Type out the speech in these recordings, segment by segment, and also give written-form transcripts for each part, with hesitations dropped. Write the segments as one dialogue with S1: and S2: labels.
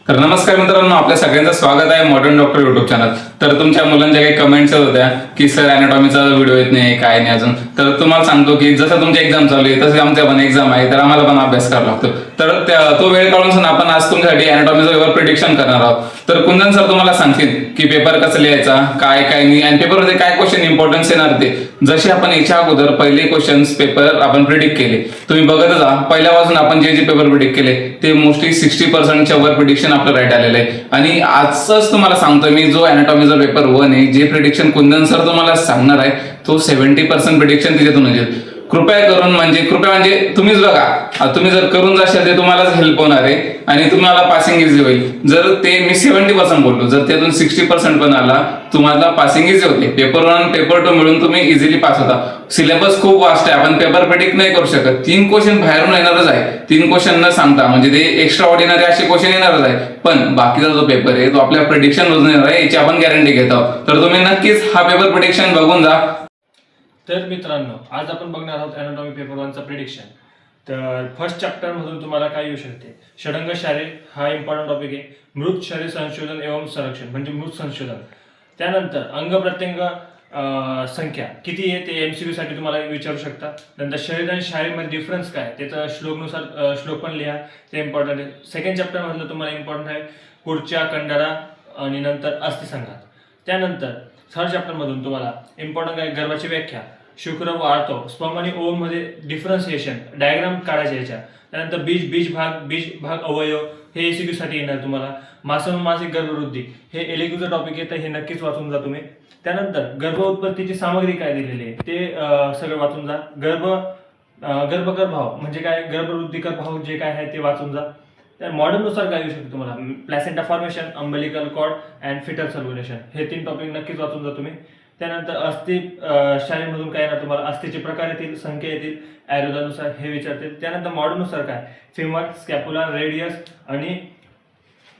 S1: तर नमस्कार मित्रांनो, आपल्या सगळ्यांचं स्वागत आहे मॉडर्न डॉक्टर युट्यूब चॅनल. तर तुमच्या मुलांच्या काही कमेंट्स होत्या की सर अॅनाटॉमीचा व्हिडिओ येत नाही, काय नाही अजून. तर तुम्हाला सांगतो की जसं तुमची एक्झाम चालू आहे तसं आमच्या पण एक्झाम आहे, तर आम्हाला पण अभ्यास करावा लागतो. तर तो वेळ काढून सर आपण आज तुमच्यासाठी अॅनाटॉमीचं पेपर प्रिडिक्शन करणार आहोत. तर कुंदन सर तुम्हाला सांगतील की पेपर कसं लिहायचा, काय काय नाही, आणि पेपरमध्ये काय क्वेश्चन इम्पॉर्टन्स येणार ते. जसे आपण याच्या अगोदर पहिले क्वेश्चन्स पेपर आपण प्रिडिक्ट केले, तुम्ही बघत जा. पहिल्यापासून आपण जे पेपर प्रिडिक्ट केले ते मोस्टली 60%च्या वर प्रिडिक्शन आपलं राईट आलेलं आहे. आणि आजच तुम्हाला सांगतोय मी, जो अॅनाटॉमीचा पेपर 1 आहे, जे प्रिडिक्शन कुंदन सर तुम्हाला सांगणार आहे, तो 70% प्रिडिक्शन तिच्यातून येईल. कृपया म्हणजे तुम्हीच बघा. तुम्ही जर करून जाशाल ते तुम्हालाच हेल्प होणार आहे आणि तुम्हाला पासिंग इझी होईल. जर ते मी 70% बोललो, जर त्यातून 60% पण आला, तुम्हाला पासिंग इझी होते. पेपर 1 पेपर 2 मिळून तुम्ही इझिली पास होता. सिलेबस खूप वास्ट आहे, आपण पेपर प्रिडिक्ट नाही करू शकत. 3 क्वेश्चन बाहेरून येणारच आहे. 3 क्वेश्चन न सांगता म्हणजे ते एक्स्ट्रा ऑर्डिनरी असे क्वेश्चन येणारच आहे. पण बाकीचा जो पेपर आहे तो आपल्या प्रिडिक्शन मधून येणार आहे, याची आपण गॅरंटी घेत आहोत. तर तुम्ही नक्कीच हा पेपर प्रिडिक्शन बघून जा.
S2: तर मित्रांनो, आज आपण बघणार आहोत अॅनाटॉमी पेपर 1चा प्रिडिक्शन. तर फर्स्ट चॅप्टर मधून तुम्हाला काय येऊ शकते? षडंग शारीर हा इम्पॉर्टंट टॉपिक आहे. मृत शरीर संशोधन एवं संरक्षण म्हणजे मृत संशोधन. त्यानंतर अंग प्रत्यंग संख्या किती आहे ते MCQ साठी तुम्हाला विचारू शकता. नंतर शरीर आणि शारीरमध्ये डिफरन्स काय, त्याचा श्लोकनुसार श्लोक पण लिहा, ते इम्पॉर्टंट आहे. सेकंड चॅप्टर मधलं तुम्हाला इम्पॉर्टंट आहे पुढच्या कंडारा आणि नंतर अस्थिसंघात. त्यानंतर थर्ड चॅप्टर मधून तुम्हाला इम्पॉर्टंट आहे गर्भाची व्याख्या, शुक्र व आर्थो, स्पर्म आणि ओव्हम मध्ये डिफरन्सिएशन, डायग्राम काढायचे याच्या. त्यानंतर बीज भाग अवयव हे MCQ साठी येणार तुम्हाला. मासिक गर्भवृद्धी हे एलक्यूचं टॉपिक आहे, तर हे नक्कीच वाचून जा तुम्ही. त्यानंतर गर्भ उत्पत्तीची सामग्री काय दिलेली आहे ते सगळं वाचून जा. गर्भकर भाव म्हणजे काय, गर्भवृद्धीकर भाव जे काय आहे ते वाचून जा. तर मॉडर्ननुसार काय येऊ शकते तुम्हाला? Placenta formation, umbilical cord and fetal circulation हे 3 टॉपिक नक्कीच वाचून जा तुम्ही. त्यानंतर अस्थि शारीरमधून काय येणार तुम्हाला? अस्थिचे प्रकार येतील, संख्या येतील, आयुर्वेदानुसार हे विचारतील. त्यानंतर मॉडर्ननुसार काय, फिमर, स्कॅपुला, रेडियस आणि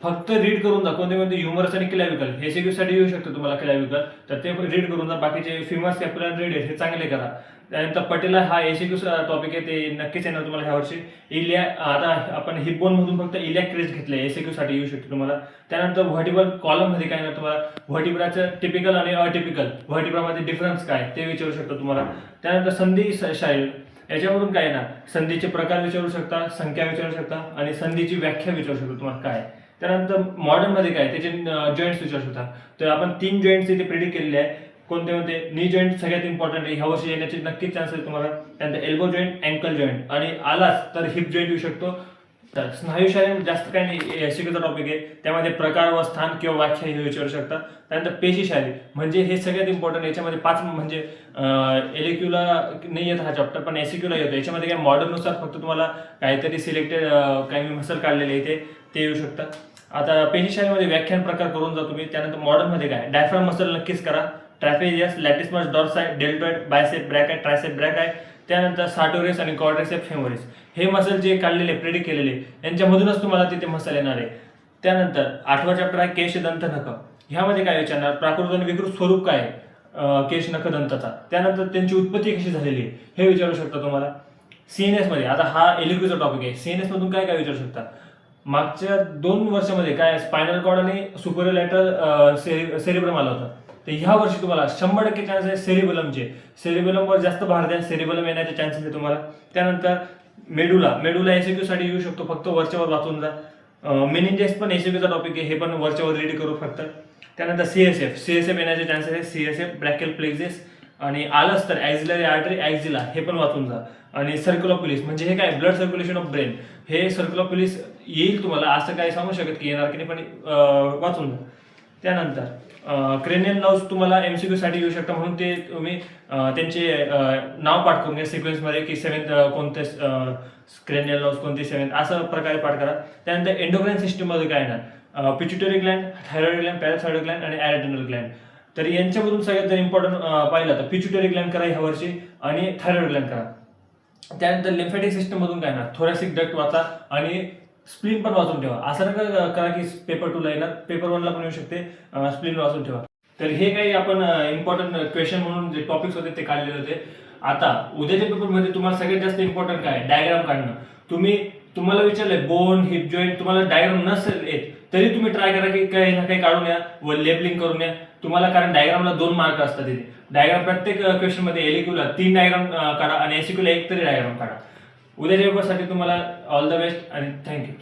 S2: फक्त रीड करून जा कोणते ह्युमरस आणि क्लॅविकल हे MCQ साठी येऊ शकतं तुम्हाला. क्लॅविकल तर ते रीड करून जा. बाकीचे फिमर, स्कॅपुला, रेडियस हे चांगले करा. त्यानंतर पटेला हा MCQ टॉपिक आहे, ते नक्कीच येणार तुम्हाला ह्या वर्षी. इलिया, आता आपण हिप बोन मधून फक्त इलियाक क्रेज घेतले, MCQ साठी येऊ शकते तुम्हाला. त्यानंतर व्हर्टिब्रल कॉलम मध्ये काय येणार तुम्हाला? व्हर्टिब्राचं टिपिकल आणि अटिपिकल, व्हर्टिब्रामध्ये डिफरन्स काय ते विचारू शकतो तुम्हाला. त्यानंतर संधी शारीर याच्यामधून काय येणार? संधीचे प्रकार विचारू शकता, संख्या विचारू शकता आणि संधीची व्याख्या विचारू शकतो तुम्हाला काय. त्यानंतर मॉडर्न मध्ये काय, त्याचे जॉईंट्स विचारू शकता. तर आपण 3 जॉईंट्स इथे प्रिडिक्ट केलेले आहे. कोणते? नी जॉईंट सगळ्यात इम्पॉर्टंट आहे, ह्या वर्षी येण्याचे नक्कीच चान्स आहे तुम्हाला. त्यानंतर एल्बो जॉईंट, अँकल जॉईंट आणि आलाच तर हिप जॉईंट येऊ शकतो. तर स्नायू शारीर जास्त काही नाही, MCQचा टॉपिक आहे, त्यामध्ये प्रकार व स्थान किंवा व्याख्या हे विचारू शकता. त्यानंतर पेशी शारीर म्हणजे हे सगळ्यात इम्पॉर्टंट. याच्यामध्ये 5 म्हणजे LAQला नाही येत हा चॅप्टर, पण MCQला येतो. याच्यामध्ये काय मॉडर्ननुसार फक्त तुम्हाला काहीतरी सिलेक्टेड काही मसल काढलेले ते येऊ शकतात. आता पेशी शारीरमध्ये व्याख्यान प्रकार करून जा तुम्ही. त्यानंतर मॉडर्न मध्ये काय, डायफ्राम मसल नक्कीच करा. Trapezius, latissimus dorsi, deltoid, bicep brachii, tricep brachii. त्यानंतर सार्टोरियस आणि क्वाड्रिसेप फेमोरिस हे मसल जे काढलेले प्रिडिक्ट केलेले यांच्यामधूनच तुम्हाला तिथे मसल येणार आहे. त्यानंतर 8वा चॅप्टर आहे केश दंत नख. ह्यामध्ये काय विचारणार? प्राकृत आणि विकृत स्वरूप काय केश नख दंताचा. त्यानंतर त्यांची उत्पत्ती कशी झालेली आहे हे विचारू शकता तुम्हाला. CNS मध्ये आता हा LAQचा टॉपिक आहे. CNS मधून काय काय विचारू शकता? मागच्या 2 वर्षामध्ये काय स्पायनल कॉर्ड आणि सुपरलॅटरल सेरिब्रम आला होता. तर ह्या वर्षी तुम्हाला 100% चान्स आहे सेरिबलमचे. सेरिबलमवर जास्त भार द्या, सेरिबलम येण्याचे चान्सेस आहे तुम्हाला. त्यानंतर मेडुला MCQ साठी येऊ शकतो, फक्त वरच्यावर वाचून जा. मेनिंजेस पण MCQचा टॉपिक आहे, हे पण वरच्यावर रीड करू फक्त. त्यानंतर CSF येण्याचे चान्सेस आहे. CSF ब्रॅकेल प्लेक्झिस आणि आलंच तर ॲक्झिलरी आर्टरी ॲक्झिला हे पण वाचून जा. आणि सर्क्युलोपोलिस म्हणजे हे काय, ब्लड सर्क्युलेशन ऑफ ब्रेन हे सर्क्युलोपोलिस येईल तुम्हाला, असं काय सांगू शकत की येणार की नाही, पण वाचून जा. त्यानंतर क्रेनियल लॉस तुम्हाला MCQ साठी येऊ शकता, म्हणून ते तुम्ही त्यांचे नाव पाठ करून घ्या सिक्वेन्समध्ये की 7th कोणते क्रेनियल लॉस, कोणते 7th असं प्रकारे पाठ करा. त्यानंतर एंडोक्राइन सिस्टममध्ये काय येणार? Pituitary Gland, thyroid Gland, पॅराथायरॉइड Gland आणि ॲड्रेनल ग्लँड. तर यांच्यामधून सगळ्यात जर इम्पॉर्टंट पाहिलं तर पिट्युटरी ग्लँड करा ह्या वर्षी आणि थायरॉइड ग्लँड करा. त्यानंतर लिम्फॅटिक सिस्टम मधून काय येणार? थोरॅसिक डक्ट वाचा आणि स्प्लीन पण वाचून ठेवा. असं नका करा की पेपर 2ला येणार, पेपर 1ला पण येऊ शकते, स्प्लीन वाचून ठेवा. तर हे काही आपण इम्पॉर्टंट क्वेश्चन म्हणून जे टॉपिक्स होते ते काढलेले होते. आता उद्याच्या पेपरमध्ये तुम्हाला सगळ्यात जास्त इम्पॉर्टंट काय, डायग्राम काढणं. तुम्ही तुम्हाला विचारलंय बोन हिप जॉईंट तुम्हाला डायग्राम नसेल येत तरी तुम्ही ट्राय करा की काही ना काही काढून या व लेबलिंग करून या तुम्हाला, कारण डायग्रामला 2 मार्क असतात तिथे. डायग्राम प्रत्येक क्वेश्चन मध्ये एलक्यूला 3 डायग्राम काढा आणि एसक्यूला 1 तरी डायग्राम काढा. उद्याच्या पेपरसाठी तुम्हाला ऑल द बेस्ट आणि थँक्यू.